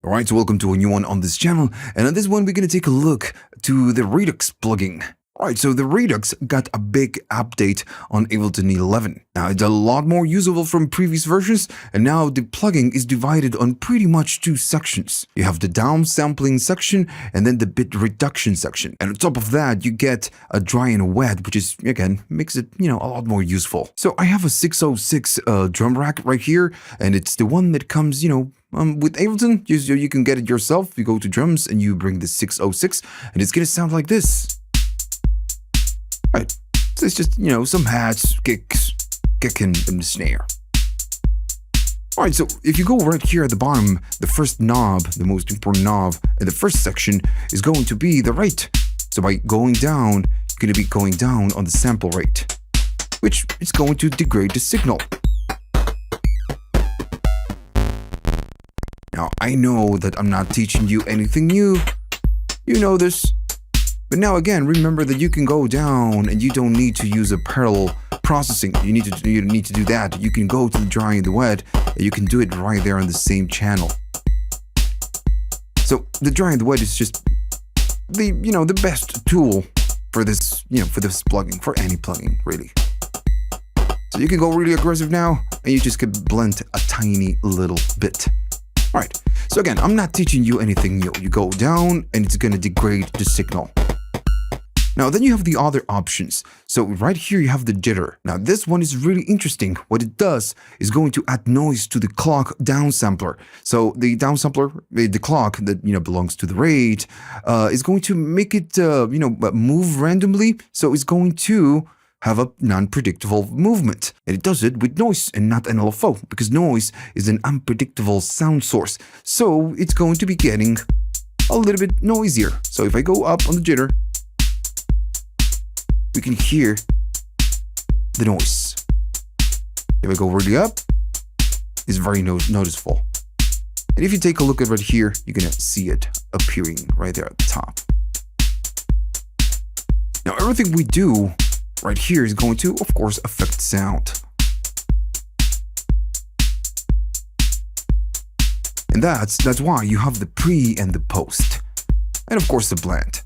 Alright, so welcome to a new one on this channel, and on this one we're going to take a look to the Redux plugin. Alright, so the Redux got a big update on Ableton 11. Now it's a lot more usable from previous versions, and now the plugin is divided on pretty much two sections. You have the downsampling section and then the bit reduction section. And on top of that, you get a dry and wet, which is, again, makes it, a lot more useful. So I have a 606 drum rack right here, and it's the one that comes, with Ableton. You can get it yourself. You go to drums and you bring the 606 and it's gonna sound like this. Right. So it's just, some hats, kicks, kicking and the snare. Alright, so if you go right here at the bottom, the first knob, the most important knob in the first section is going to be the rate. So by going down, you're gonna be going down on the sample rate, which is going to degrade the signal. Now, I know that I'm not teaching you anything new. You know this. But now again, remember that you can go down and you don't need to use a parallel processing. You need to do that. You can go to the dry and the wet, and you can do it right there on the same channel. So the dry and the wet is just the best tool for this, for this plugin, for any plugin, really. So you can go really aggressive now, and you just can blend a tiny little bit. Alright, so again, I'm not teaching you anything new. You go down and it's going to degrade the signal. Now, then you have the other options. So right here you have the jitter. Now, this one is really interesting. What it does is going to add noise to the clock downsampler. So the downsampler, the clock that, belongs to the rate, is going to make it, move randomly. So it's going to have a non-predictable movement. And it does it with noise and not an LFO, because noise is an unpredictable sound source. So it's going to be getting a little bit noisier. So if I go up on the jitter, we can hear the noise. If I go really up, it's very noticeable. And if you take a look at right here, you're gonna see it appearing right there at the top. Now, everything we do right here is going to, of course, affect sound. And that's why you have the pre and the post. And of course the blend.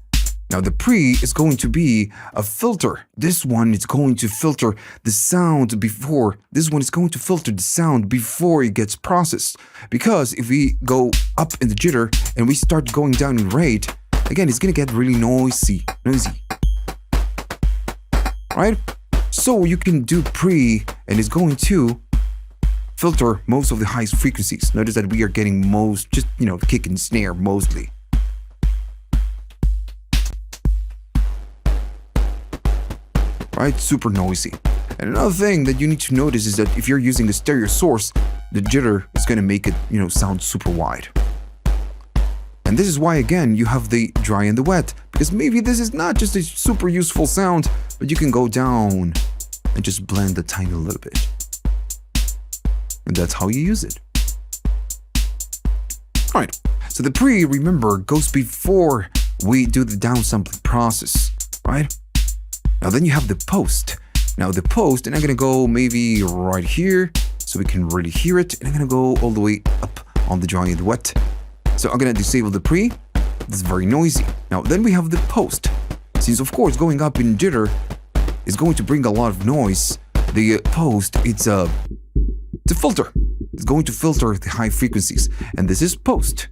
Now the pre is going to be a filter. This one is going to filter the sound before. This one is going to filter the sound before it gets processed. Because if we go up in the jitter and we start going down in rate, again, it's gonna get really noisy. Right? So you can do pre and it's going to filter most of the highest frequencies. Notice that we are getting most, just, kick and snare mostly. Right? Super noisy. And another thing that you need to notice is that if you're using a stereo source, the jitter is going to make it, sound super wide. And this is why, again, you have the dry and the wet, because maybe this is not just a super useful sound, but you can go down and just blend a tiny little bit. And that's how you use it. Alright, so the pre, remember, goes before we do the downsampling process, right? Now then you have the post. Now the post, and I'm gonna go maybe right here, so we can really hear it, and I'm gonna go all the way up on the dry and the wet. So I'm gonna disable the pre. It's very noisy. Now then we have the post. Since of course going up in jitter is going to bring a lot of noise, the post, it's a filter. It's going to filter the high frequencies, and this is post.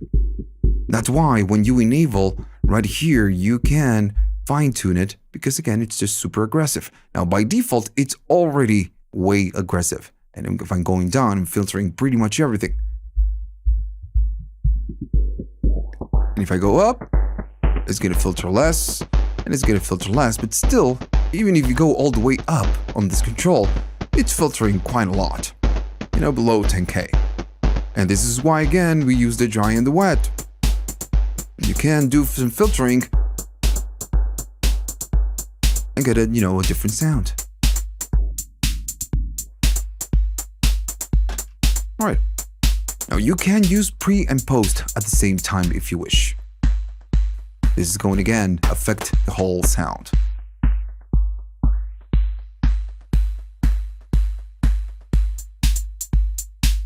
That's why when you enable right here, you can fine-tune it, because again, it's just super aggressive. Now by default, it's already way aggressive. And if I'm going down, I'm filtering pretty much everything. And if I go up, it's gonna filter less, and it's gonna filter less, but still, even if you go all the way up on this control, it's filtering quite a lot, below 10K. And this is why, again, we use the dry and the wet. You can do some filtering and get a different sound. Alright. Now you can use pre and post at the same time if you wish. This is going to again affect the whole sound.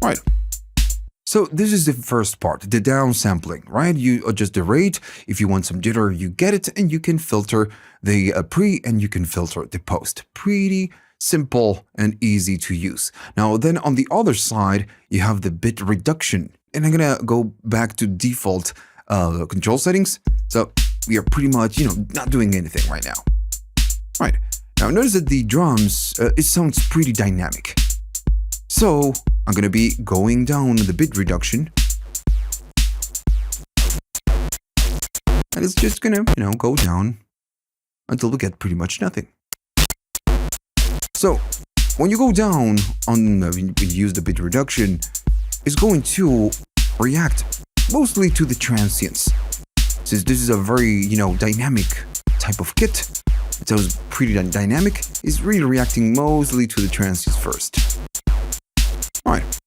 Right. So this is the first part, the downsampling, right? You adjust the rate. If you want some jitter, you get it, and you can filter the pre and you can filter the post. Pretty simple and easy to use. Now, then on the other side, you have the bit reduction. And I'm gonna go back to default control settings. So we are pretty much, not doing anything right now. Right. Now notice that the drums, it sounds pretty dynamic. So I'm gonna be going down the bit reduction. And it's just gonna, go down until we get pretty much nothing. So when you go down on, when you use the bit reduction, it's going to react mostly to the transients. Since this is a very, dynamic type of kit, it sounds pretty dynamic, it's really reacting mostly to the transients first. Alright.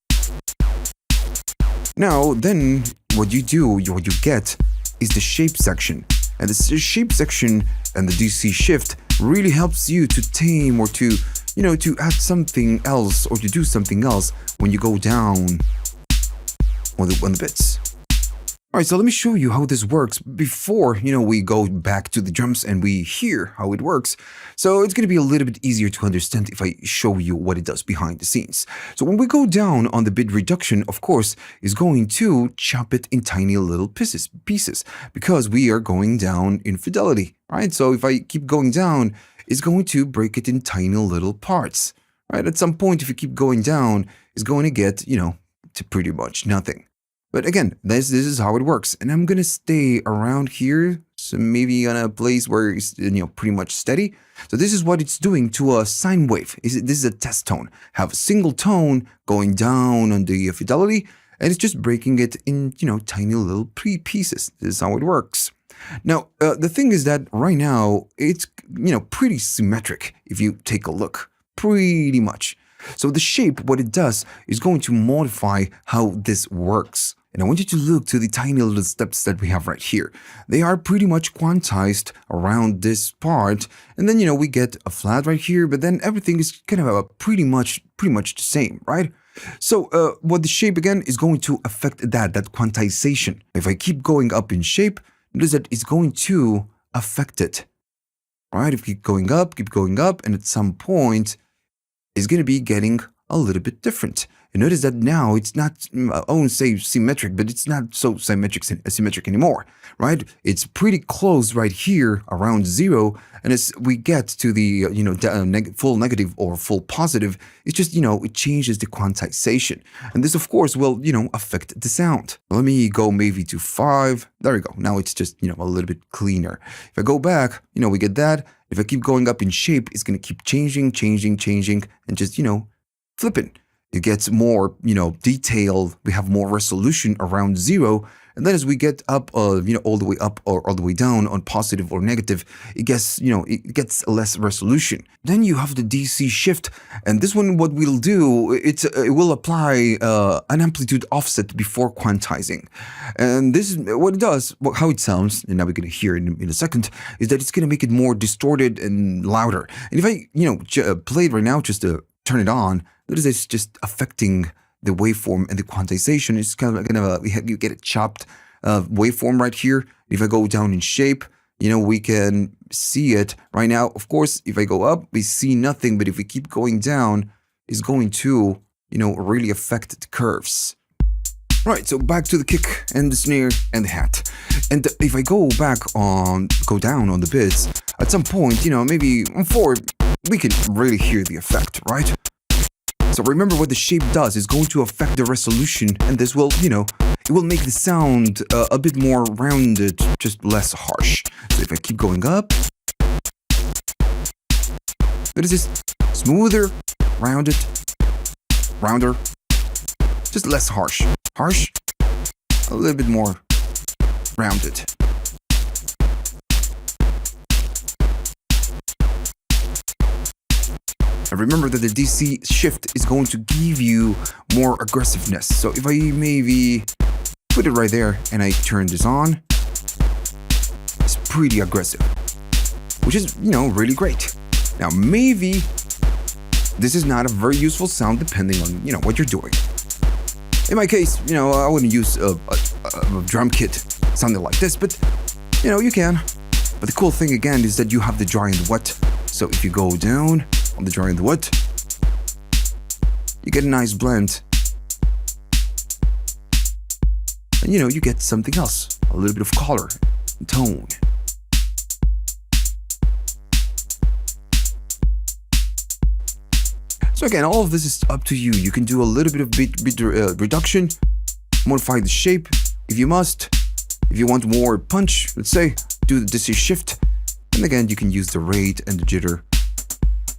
Now, then, what you get is the shape section. And the shape section and the DC shift really helps you to tame or to, to add something else or to do something else when you go down on the bits. Alright, so let me show you how this works before, we go back to the drums and we hear how it works. So it's going to be a little bit easier to understand if I show you what it does behind the scenes. So when we go down on the bit reduction, of course, is going to chop it in tiny little pieces, because we are going down in fidelity, right? So if I keep going down, it's going to break it in tiny little parts, right? At some point, if you keep going down, it's going to get, to pretty much nothing. But again, this is how it works. And I'm going to stay around here. So maybe on a place where it's, pretty much steady. So this is what it's doing to a sine wave. This is a test tone. Have a single tone going down on the fidelity. And it's just breaking it in, tiny little pieces. This is how it works. Now, the thing is that right now, it's, pretty symmetric if you take a look. Pretty much. So the shape, what it does, is going to modify how this works. And I want you to look to the tiny little steps that we have right here. They are pretty much quantized around this part. And then, we get a flat right here, but then everything is kind of pretty much the same, right? So what the shape, again, is going to affect that quantization. If I keep going up in shape, notice that it's going to affect it, right? If you keep going up, and at some point, it's going to be getting a little bit different. And notice that now it's not, I won't say symmetric, but it's not so symmetric anymore, right? It's pretty close right here around 0. And as we get to the, full negative or full positive, it's just, it changes the quantization. And this, of course, will, affect the sound. Let me go maybe to 5. There we go. Now it's just, a little bit cleaner. If I go back, we get that. If I keep going up in shape, it's going to keep changing, and just, flipping. It gets more, detailed. We have more resolution around 0. And then as we get up, all the way up or all the way down on positive or negative, it gets, it gets less resolution. Then you have the DC shift. And this one, what we'll do, it will apply an amplitude offset before quantizing. And this is what it does, how it sounds, and now we're going to hear in a second, is that it's going to make it more distorted and louder. And if I, play it right now, just to turn it on, notice it's just affecting the waveform and the quantization. It's kind of you get a chopped waveform right here. If I go down in shape, we can see it right now. Of course, if I go up, we see nothing. But if we keep going down, it's going to, really affect the curves. Right, so back to the kick and the snare and the hat. And if I go down on the bits, at some point, maybe on 4, we can really hear the effect, right? So remember what the shape does is going to affect the resolution, and this will, it will make the sound a bit more rounded, just less harsh. So if I keep going up, what is this? Smoother, rounded, rounder, just less harsh. Harsh, a little bit more rounded. And remember that the DC shift is going to give you more aggressiveness. So if I maybe put it right there and I turn this on, it's pretty aggressive, which is, really great. Now, maybe this is not a very useful sound depending on, what you're doing. In my case, I wouldn't use a drum kit, something like this, but you can. But the cool thing again is that you have the dry and the wet. So if you go down on the dry and the wet, you get a nice blend. And you get something else, a little bit of color and tone. So again, all of this is up to you. You can do a little bit of bit reduction, modify the shape if you must. If you want more punch, let's say, do the DC shift. And again, you can use the rate and the jitter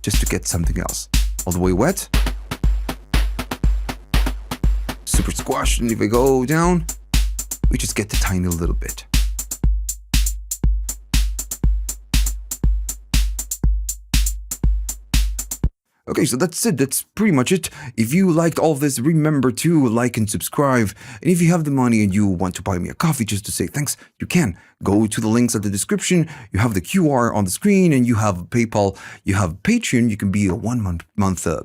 just to get something else. All the way wet. Super squash, and if I go down, we just get the tiny little bit. Okay, so that's it. That's pretty much it. If you liked all of this, remember to like and subscribe. And if you have the money and you want to buy me a coffee just to say thanks, you can. Go to the links at the description. You have the QR on the screen, and you have PayPal. You have Patreon. You can be a one-month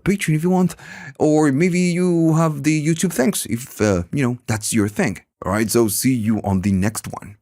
patron if you want. Or maybe you have the YouTube thanks if, that's your thing. All right, so see you on the next one.